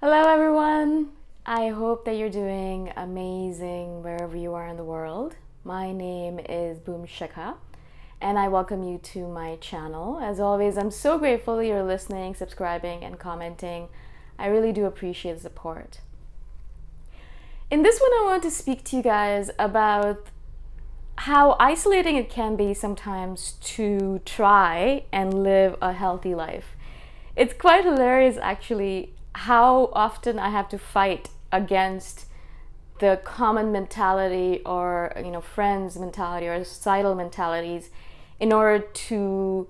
Hello, everyone. I hope that you're doing amazing wherever you are in the world. My name is Boom Shikha, and I welcome you to my channel. As always, I'm so grateful you're listening, subscribing, and commenting. I really do appreciate the support. In this one, I want to speak to you guys about how isolating it can be sometimes to try and live a healthy life. It's quite hilarious, actually, how often I have to fight against the common mentality or friends mentality or societal mentalities in order to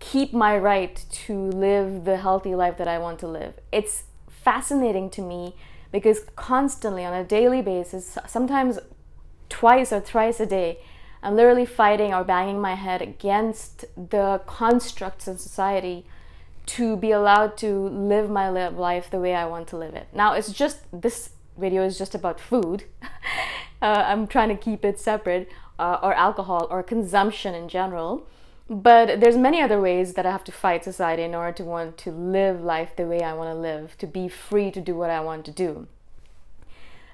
keep my right to live the healthy life that I want to live. It's fascinating to me because constantly on a daily basis, sometimes twice or thrice a day, I'm literally fighting or banging my head against the constructs in society to be allowed to live my life the way I want to live it. Now, this video is just about food. I'm trying to keep it separate, or alcohol or consumption in general. But there's many other ways that I have to fight society in order to want to live life the way I want to live, to be free to do what I want to do.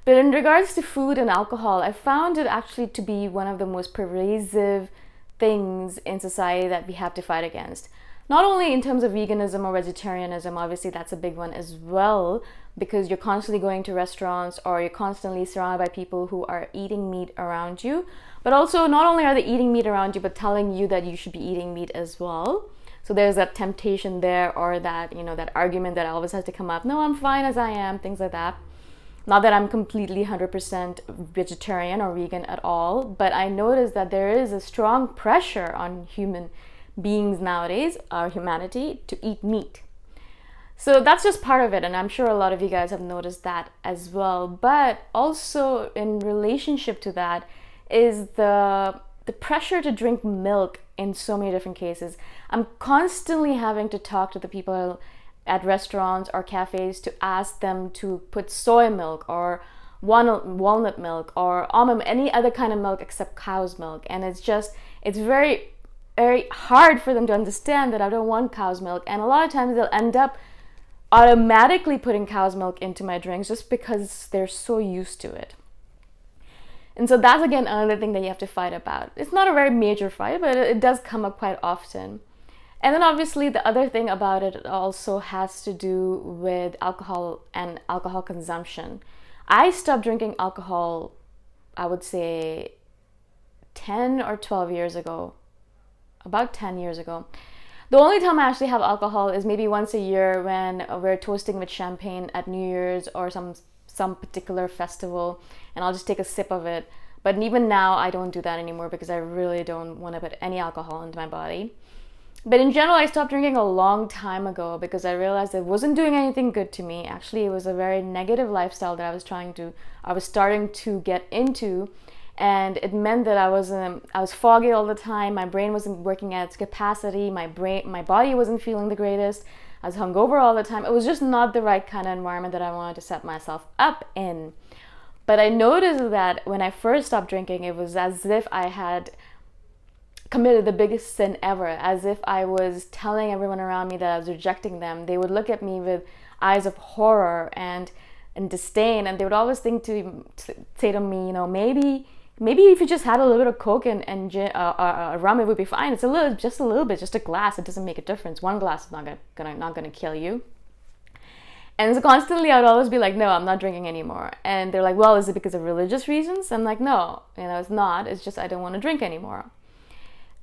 But in regards to food and alcohol, I found it actually to be one of the most pervasive things in society that we have to fight against. Not only in terms of veganism or vegetarianism, obviously that's a big one as well, because you're constantly going to restaurants or you're constantly surrounded by people who are eating meat around you, but also not only are they eating meat around you, but telling you that you should be eating meat as well. So there's that temptation there, or that, that argument that always has to come up, no, I'm fine as I am, things like that. Not that I'm completely 100% vegetarian or vegan at all, but I noticed that there is a strong pressure on human beings nowadays, our humanity, to eat meat. So that's just part of it, and I'm sure a lot of you guys have noticed that as well. But also in relationship to that is the pressure to drink milk in so many different cases. I'm constantly having to talk to the people at restaurants or cafes to ask them to put soy milk or walnut milk or almond, any other kind of milk except cow's milk. And it's very, very hard for them to understand that I don't want cow's milk. And a lot of times they'll end up automatically putting cow's milk into my drinks just because they're so used to it. And so that's again another thing that you have to fight about. It's not a very major fight, but it does come up quite often. And then obviously the other thing about it also has to do with alcohol and alcohol consumption. I stopped drinking alcohol, I would say 10 or 12 years ago, about 10 years ago. The only time I actually have alcohol is maybe once a year when we're toasting with champagne at New Year's or some particular festival, and I'll just take a sip of it. But even now I don't do that anymore because I really don't want to put any alcohol into my body. But in general, I stopped drinking a long time ago because I realized it wasn't doing anything good to me. Actually, it was a very negative lifestyle that I was starting to get into, and it meant that I was foggy all the time. My brain wasn't working at its capacity. My body wasn't feeling the greatest. I was hungover all the time. It was just not the right kind of environment that I wanted to set myself up in. But I noticed that when I first stopped drinking, it was as if I had committed the biggest sin ever, as if I was telling everyone around me that I was rejecting them. They would look at me with eyes of horror and disdain, and they would always to say to me, maybe if you just had a little bit of Coke and rum, it would be fine. It's just a little bit, just a glass. It doesn't make a difference. One glass is not gonna kill you. And so constantly I would always be like, no, I'm not drinking anymore. And they're like, well, is it because of religious reasons? I'm like, no, it's not. It's just I don't want to drink anymore.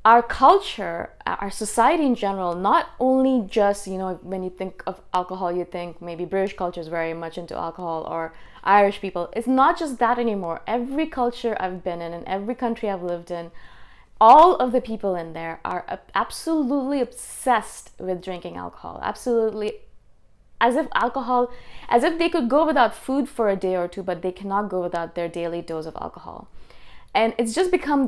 Our culture, our society in general, not only just, when you think of alcohol, you think maybe British culture is very much into alcohol, or Irish people. It's not just that anymore. Every culture I've been in and every country I've lived in, all of the people in there are absolutely obsessed with drinking alcohol. Absolutely, as if they could go without food for a day or two, but they cannot go without their daily dose of alcohol. And it's just become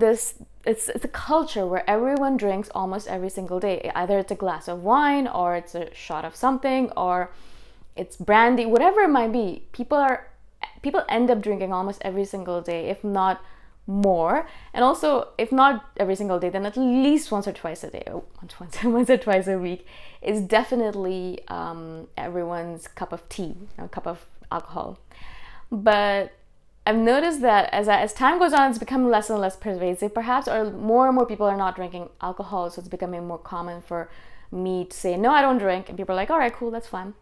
it's a culture where everyone drinks almost every single day. Either it's a glass of wine, or it's a shot of something, or it's brandy, whatever it might be. People end up drinking almost every single day, if not more. And also, if not every single day, then at least once or twice a day, once or twice a week is definitely everyone's cup of tea, a cup of alcohol. But I've noticed that as time goes on, it's becoming less and less pervasive, perhaps, or and more people are not drinking alcohol, so it's becoming more common for me to say, no, I don't drink, and people are like, all right, cool, that's fine.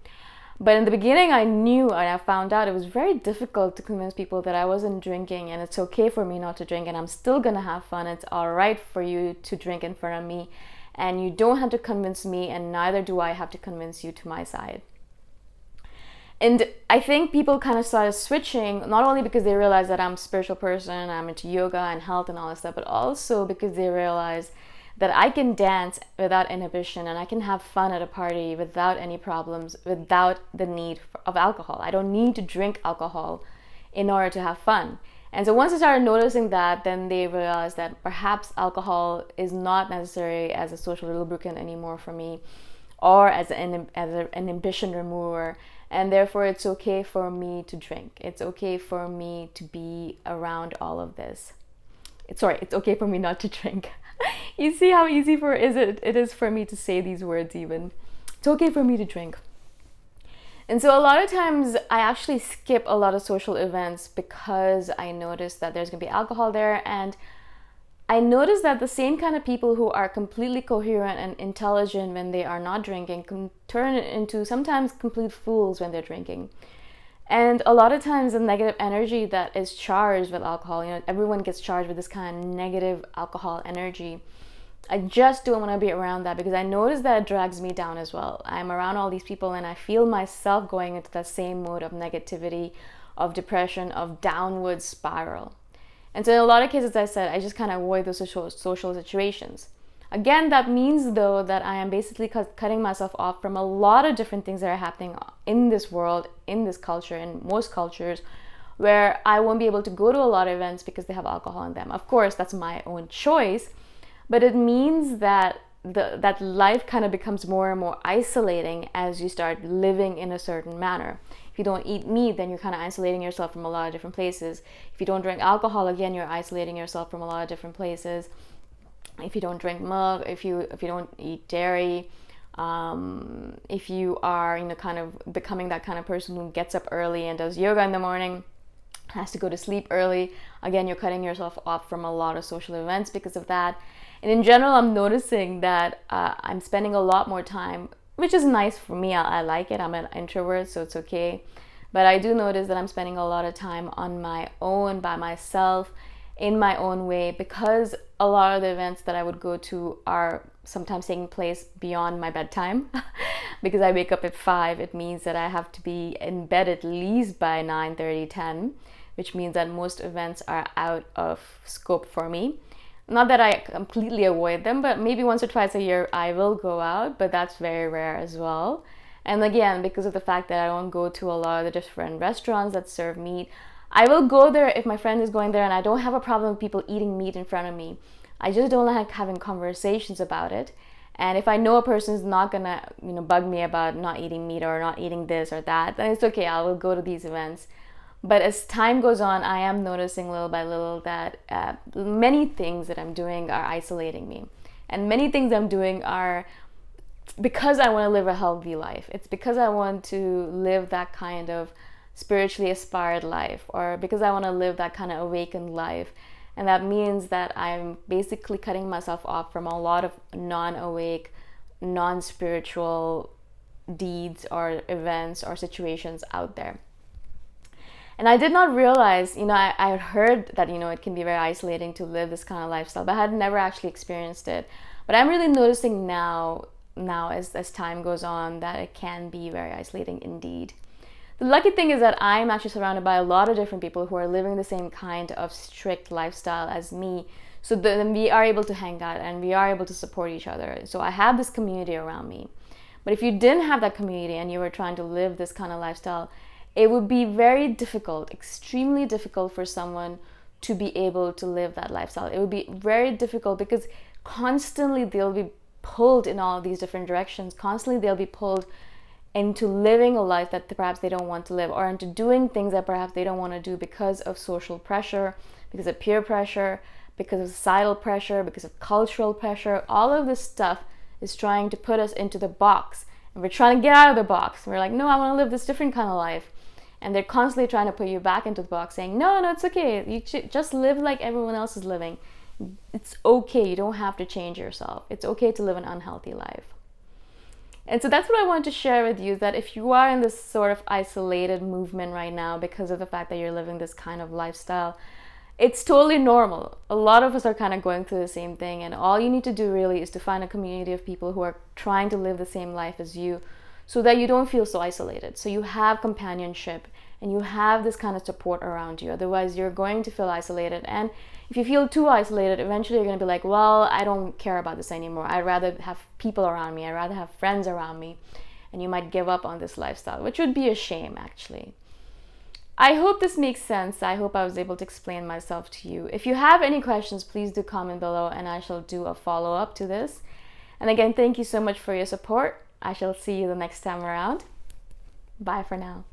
But in the beginning, I knew and I found out it was very difficult to convince people that I wasn't drinking and it's okay for me not to drink and I'm still gonna have fun. It's all right for you to drink in front of me and you don't have to convince me, and neither do I have to convince you to my side. And I think people kind of started switching, not only because they realized that I'm a spiritual person, I'm into yoga and health and all this stuff, but also because they realized that I can dance without inhibition and I can have fun at a party without any problems, without the need of alcohol. I don't need to drink alcohol in order to have fun. And so once I started noticing that, then they realized that perhaps alcohol is not necessary as a social lubricant anymore for me, or as an inhibition remover. And therefore it's okay for me to drink. It's okay for me to be around all of this. It's okay for me not to drink. You see how easy it is for me to say these words even. It's okay for me to drink. And so a lot of times I actually skip a lot of social events because I notice that there's going to be alcohol there, and I notice that the same kind of people who are completely coherent and intelligent when they are not drinking can turn into sometimes complete fools when they're drinking. And a lot of times the negative energy that is charged with alcohol, everyone gets charged with this kind of negative alcohol energy. I just don't want to be around that because I notice that it drags me down as well. I'm around all these people and I feel myself going into that same mode of negativity, of depression, of downward spiral. And so in a lot of cases, as I said, I just kind of avoid those social situations. Again, that means though that I am basically cutting myself off from a lot of different things that are happening in this world, in this culture, in most cultures, where I won't be able to go to a lot of events because they have alcohol in them. Of course, that's my own choice, but it means that that life kind of becomes more and more isolating as you start living in a certain manner. If you don't eat meat, then you're kind of isolating yourself from a lot of different places. If you don't drink alcohol, again, you're isolating yourself from a lot of different places. If you don't drink milk, if you don't eat dairy, if you are kind of becoming that kind of person who gets up early and does yoga in the morning, has to go to sleep early, again, you're cutting yourself off from a lot of social events because of that. And in general, I'm noticing that I'm spending a lot more time, which is nice for me. I like it. I'm an introvert, so it's okay. But I do notice that I'm spending a lot of time on my own, by myself, in my own way, because a lot of the events that I would go to are sometimes taking place beyond my bedtime. Because I wake up at 5, it means that I have to be in bed at least by 9:30, 10, which means that most events are out of scope for me. Not that I completely avoid them, but maybe once or twice a year I will go out, but that's very rare as well. And again, because of the fact that I don't go to a lot of the different restaurants that serve meat, I will go there if my friend is going there, and I don't have a problem with people eating meat in front of me. I just don't like having conversations about it. And if I know a person is not gonna, bug me about not eating meat or not eating this or that, then it's okay. I will go to these events. But as time goes on, I am noticing little by little that many things that I'm doing are isolating me. And many things I'm doing are because I want to live a healthy life. It's because I want to live that kind of spiritually aspired life, or because I want to live that kind of awakened life. And that means that I'm basically cutting myself off from a lot of non-awake, non-spiritual deeds or events or situations out there. And I did not realize, I had heard that, it can be very isolating to live this kind of lifestyle, but I had never actually experienced it. But I'm really noticing now as time goes on that it can be very isolating indeed. The lucky thing is that I'm actually surrounded by a lot of different people who are living the same kind of strict lifestyle as me. So then we are able to hang out and we are able to support each other. So I have this community around me. But if you didn't have that community and you were trying to live this kind of lifestyle, it would be very difficult, extremely difficult for someone to be able to live that lifestyle. It would be very difficult because constantly they'll be pulled in all of these different directions. Constantly they'll be pulled into living a life that perhaps they don't want to live, or into doing things that perhaps they don't want to do because of social pressure, because of peer pressure, because of societal pressure, because of cultural pressure. All of this stuff is trying to put us into the box, and we're trying to get out of the box. We're like, no, I want to live this different kind of life. And they're constantly trying to put you back into the box, saying, no, it's okay. You should just live like everyone else is living. It's okay. You don't have to change yourself. It's okay to live an unhealthy life. And so that's what I wanted to share with you, that if you are in this sort of isolated movement right now because of the fact that you're living this kind of lifestyle, it's totally normal. A lot of us are kind of going through the same thing, and all you need to do really is to find a community of people who are trying to live the same life as you, so that you don't feel so isolated. So you have companionship and you have this kind of support around you. Otherwise, you're going to feel isolated. And if you feel too isolated, eventually you're going to be like, well, I don't care about this anymore. I'd rather have people around me. I'd rather have friends around me. And you might give up on this lifestyle, which would be a shame, actually. I hope this makes sense. I hope I was able to explain myself to you. If you have any questions, please do comment below and I shall do a follow-up to this. And again, thank you so much for your support. I shall see you the next time around. Bye for now.